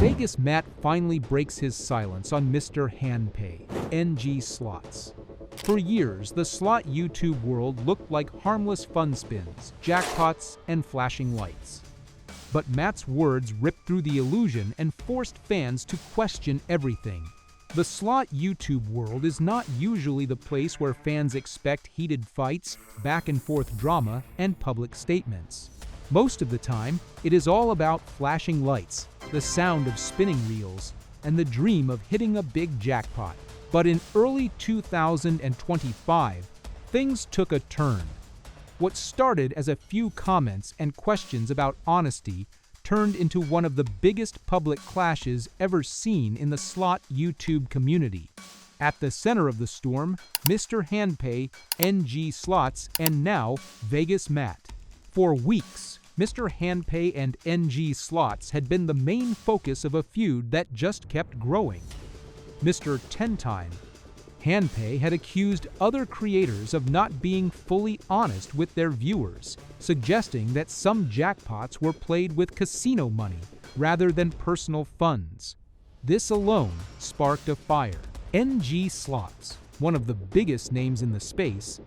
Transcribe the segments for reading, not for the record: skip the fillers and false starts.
Vegas Matt finally breaks his silence on Mr. Handpay, NG Slots. For years, the slot YouTube world looked like harmless fun spins, jackpots, and flashing lights. But Matt's words ripped through the illusion and forced fans to question everything. The slot YouTube world is not usually the place where fans expect heated fights, back-and-forth drama, and public statements. Most of the time, it is all about flashing lights, the sound of spinning reels, and the dream of hitting a big jackpot. But in early 2025, things took a turn. What started as a few comments and questions about honesty turned into one of the biggest public clashes ever seen in the slot YouTube community. At the center of the storm, Mr. Handpay, NG Slots, and now Vegas Matt. For weeks, Mr. Handpay and NG Slots had been the main focus of a feud that just kept growing. Mr. 10-Time, Handpay had accused other creators of not being fully honest with their viewers, suggesting that some jackpots were played with casino money rather than personal funds. This alone sparked a fire. NG Slots, one of the biggest names in the space,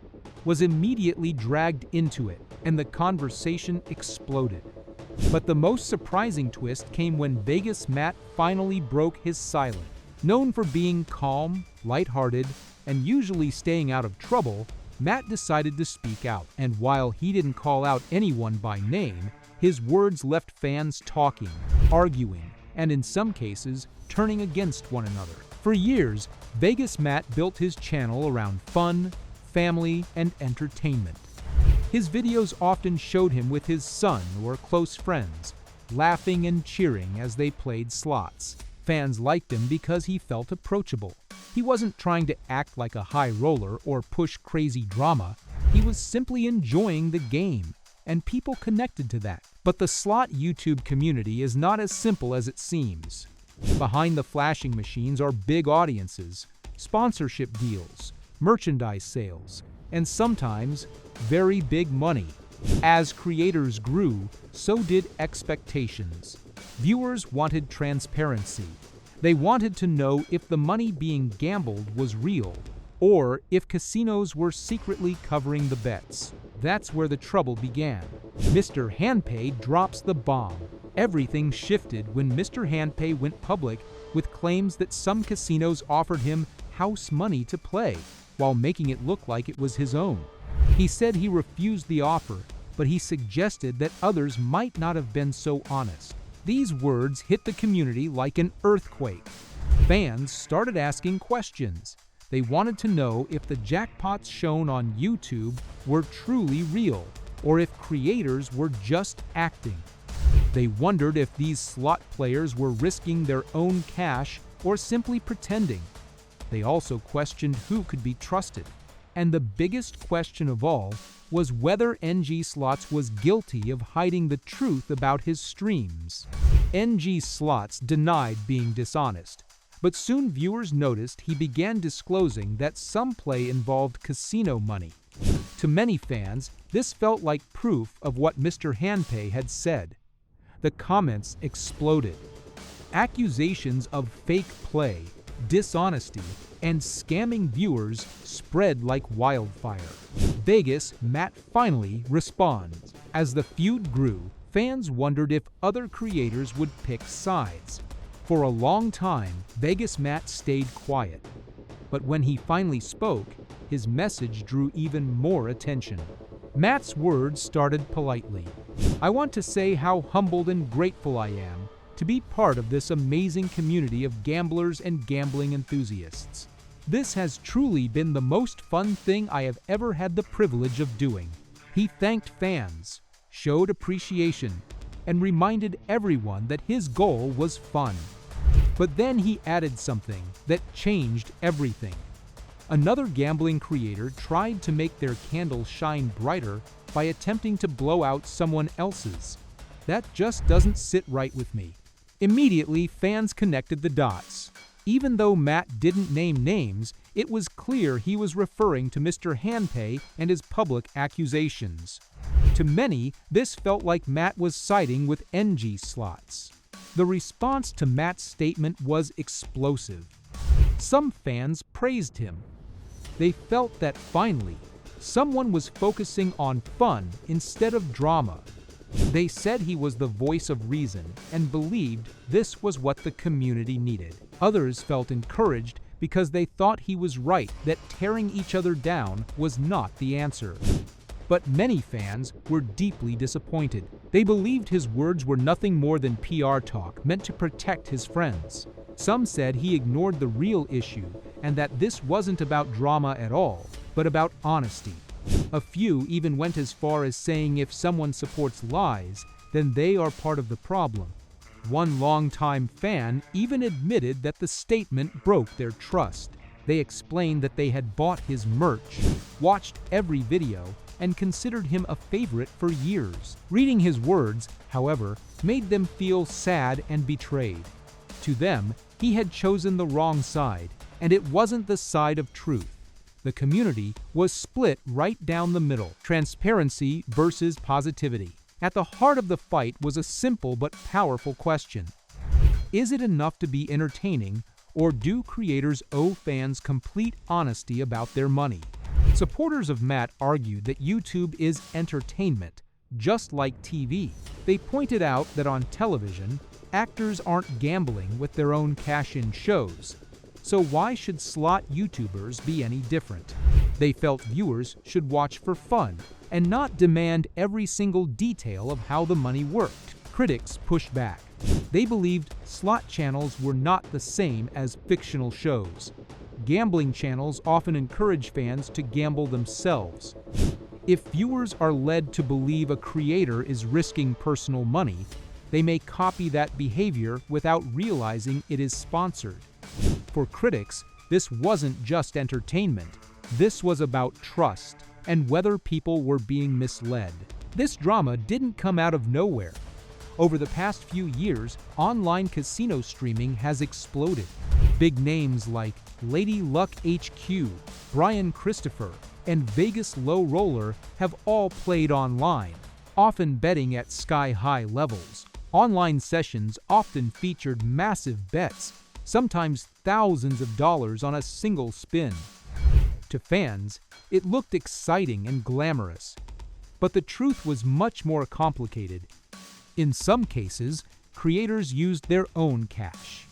was immediately dragged into it, and the conversation exploded. But the most surprising twist came when Vegas Matt finally broke his silence. Known for being calm, lighthearted, and usually staying out of trouble, Matt decided to speak out. And while he didn't call out anyone by name, his words left fans talking, arguing, and in some cases, turning against one another. For years, Vegas Matt built his channel around fun, family, and entertainment. His videos often showed him with his son or close friends, laughing and cheering as they played slots. Fans liked him because he felt approachable. He wasn't trying to act like a high roller or push crazy drama. He was simply enjoying the game, and people connected to that. But the slot YouTube community is not as simple as it seems. Behind the flashing machines are big audiences, sponsorship deals, merchandise sales, and sometimes very big money. As creators grew, so did expectations. Viewers wanted transparency. They wanted to know if the money being gambled was real, or if casinos were secretly covering the bets. That's where the trouble began. Mr. Handpay drops the bomb. Everything shifted when Mr. Handpay went public with claims that some casinos offered him house money to play, while making it look like it was his own. He said he refused the offer, but he suggested that others might not have been so honest. These words hit the community like an earthquake. Fans started asking questions. They wanted to know if the jackpots shown on YouTube were truly real, or if creators were just acting. They wondered if these slot players were risking their own cash or simply pretending. They also questioned who could be trusted. And the biggest question of all was whether NG Slots was guilty of hiding the truth about his streams. NG Slots denied being dishonest, but soon viewers noticed he began disclosing that some play involved casino money. To many fans, this felt like proof of what Mr. Handpay had said. The comments exploded. Accusations of fake play, dishonesty, and scamming viewers spread like wildfire. Vegas Matt finally responds. As the feud grew, fans wondered if other creators would pick sides. For a long time, Vegas Matt stayed quiet. But when he finally spoke, his message drew even more attention. Matt's words started politely. "I want to say how humbled and grateful I am to be part of this amazing community of gamblers and gambling enthusiasts. This has truly been the most fun thing I have ever had the privilege of doing." He thanked fans, showed appreciation, and reminded everyone that his goal was fun. But then he added something that changed everything. Another gambling creator tried to make their candle shine brighter by attempting to blow out someone else's. That just doesn't sit right with me. Immediately, fans connected the dots. Even though Matt didn't name names, it was clear he was referring to Mr. Handpay and his public accusations. To many, this felt like Matt was siding with NG Slots. The response to Matt's statement was explosive. Some fans praised him. They felt that finally, someone was focusing on fun instead of drama. They said he was the voice of reason and believed this was what the community needed. Others felt encouraged because they thought he was right that tearing each other down was not the answer. But many fans were deeply disappointed. They believed his words were nothing more than PR talk meant to protect his friends. Some said he ignored the real issue and that this wasn't about drama at all, but about honesty. A few even went as far as saying if someone supports lies, then they are part of the problem. One longtime fan even admitted that the statement broke their trust. They explained that they had bought his merch, watched every video, and considered him a favorite for years. Reading his words, however, made them feel sad and betrayed. To them, he had chosen the wrong side, and it wasn't the side of truth. The community was split right down the middle, transparency versus positivity. At the heart of the fight was a simple but powerful question. Is it enough to be entertaining, or do creators owe fans complete honesty about their money? Supporters of Matt argued that YouTube is entertainment, just like TV. They pointed out that on television, actors aren't gambling with their own cash-in shows. So why should slot YouTubers be any different? They felt viewers should watch for fun and not demand every single detail of how the money worked. Critics pushed back. They believed slot channels were not the same as fictional shows. Gambling channels often encourage fans to gamble themselves. If viewers are led to believe a creator is risking personal money, they may copy that behavior without realizing it is sponsored. For critics, this wasn't just entertainment. This was about trust and whether people were being misled. This drama didn't come out of nowhere. Over the past few years, online casino streaming has exploded. Big names like Lady Luck HQ, Brian Christopher, and Vegas Low Roller have all played online, often betting at sky-high levels. Online sessions often featured massive bets, sometimes thousands of dollars on a single spin. To fans, it looked exciting and glamorous, but the truth was much more complicated. In some cases, creators used their own cash.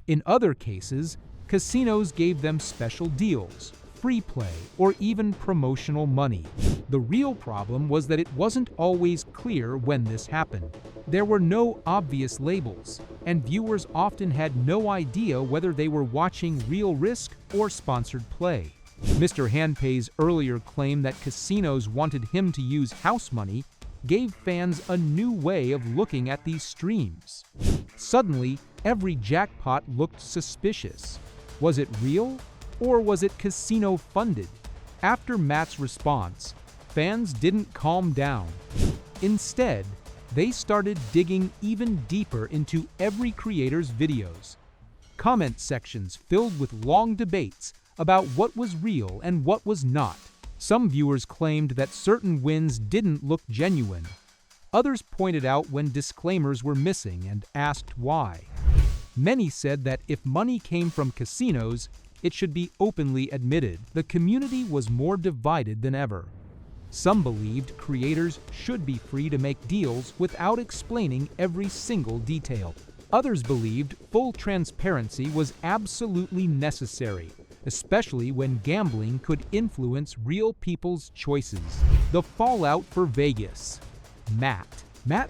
In other cases, casinos gave them special deals, free play, or even promotional money. The real problem was that it wasn't always clear when this happened. There were no obvious labels, and viewers often had no idea whether they were watching real risk or sponsored play. Mr. Handpay's earlier claim that casinos wanted him to use house money gave fans a new way of looking at these streams. Suddenly, every jackpot looked suspicious. Was it real, or was it casino-funded? After Matt's response, fans didn't calm down. Instead, they started digging even deeper into every creator's videos. Comment sections filled with long debates about what was real and what was not. Some viewers claimed that certain wins didn't look genuine. Others pointed out when disclaimers were missing and asked why. Many said that if money came from casinos, it should be openly admitted. The community was more divided than ever. Some believed creators should be free to make deals without explaining every single detail. Others believed full transparency was absolutely necessary, especially when gambling could influence real people's choices. The fallout for Vegas. Matt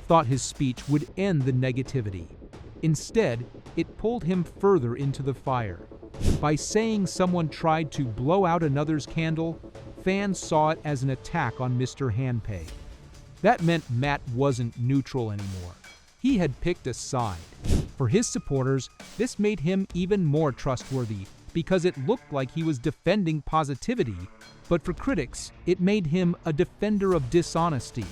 thought his speech would end the negativity. Instead, it pulled him further into the fire. By saying someone tried to blow out another's candle, fans saw it as an attack on Mr. Handpay. That meant Matt wasn't neutral anymore. He had picked a side. For his supporters, this made him even more trustworthy because it looked like he was defending positivity, but for critics, it made him a defender of dishonesty.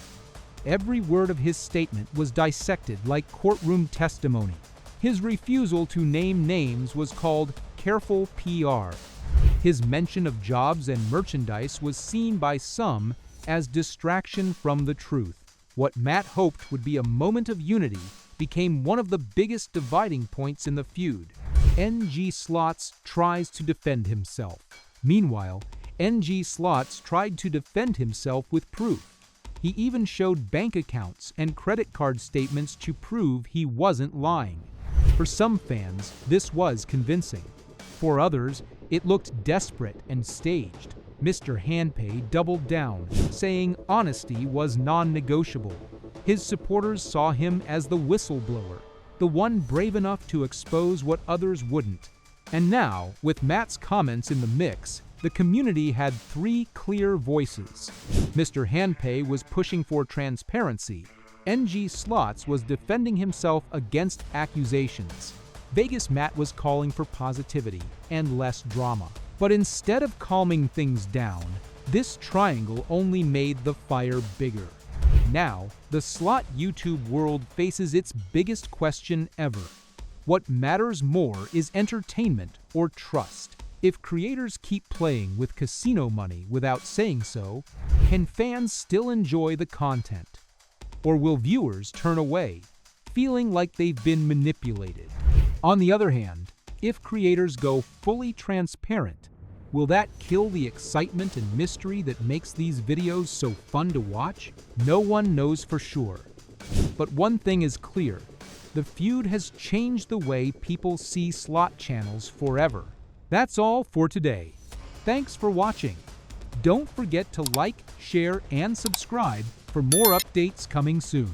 Every word of his statement was dissected like courtroom testimony. His refusal to name names was called careful PR. His mention of jobs and merchandise was seen by some as distraction from the truth. What Matt hoped would be a moment of unity became one of the biggest dividing points in the feud. NG Slots tries to defend himself. Meanwhile, NG Slots tried to defend himself with proof. He even showed bank accounts and credit card statements to prove he wasn't lying. For some fans, this was convincing. For others, it looked desperate and staged. Mr. Handpay doubled down, saying honesty was non-negotiable. His supporters saw him as the whistleblower, the one brave enough to expose what others wouldn't. And now, with Matt's comments in the mix, the community had three clear voices. Mr. Handpay was pushing for transparency. NG Slots was defending himself against accusations. Vegas Matt was calling for positivity and less drama. But instead of calming things down, this triangle only made the fire bigger. Now, the slot YouTube world faces its biggest question ever. What matters more is entertainment or trust? If creators keep playing with casino money without saying so, can fans still enjoy the content? Or will viewers turn away, feeling like they've been manipulated? On the other hand, if creators go fully transparent, will that kill the excitement and mystery that makes these videos so fun to watch? No one knows for sure. But one thing is clear, the feud has changed the way people see slot channels forever. That's all for today. Thanks for watching. Don't forget to like, share, and subscribe for more updates coming soon.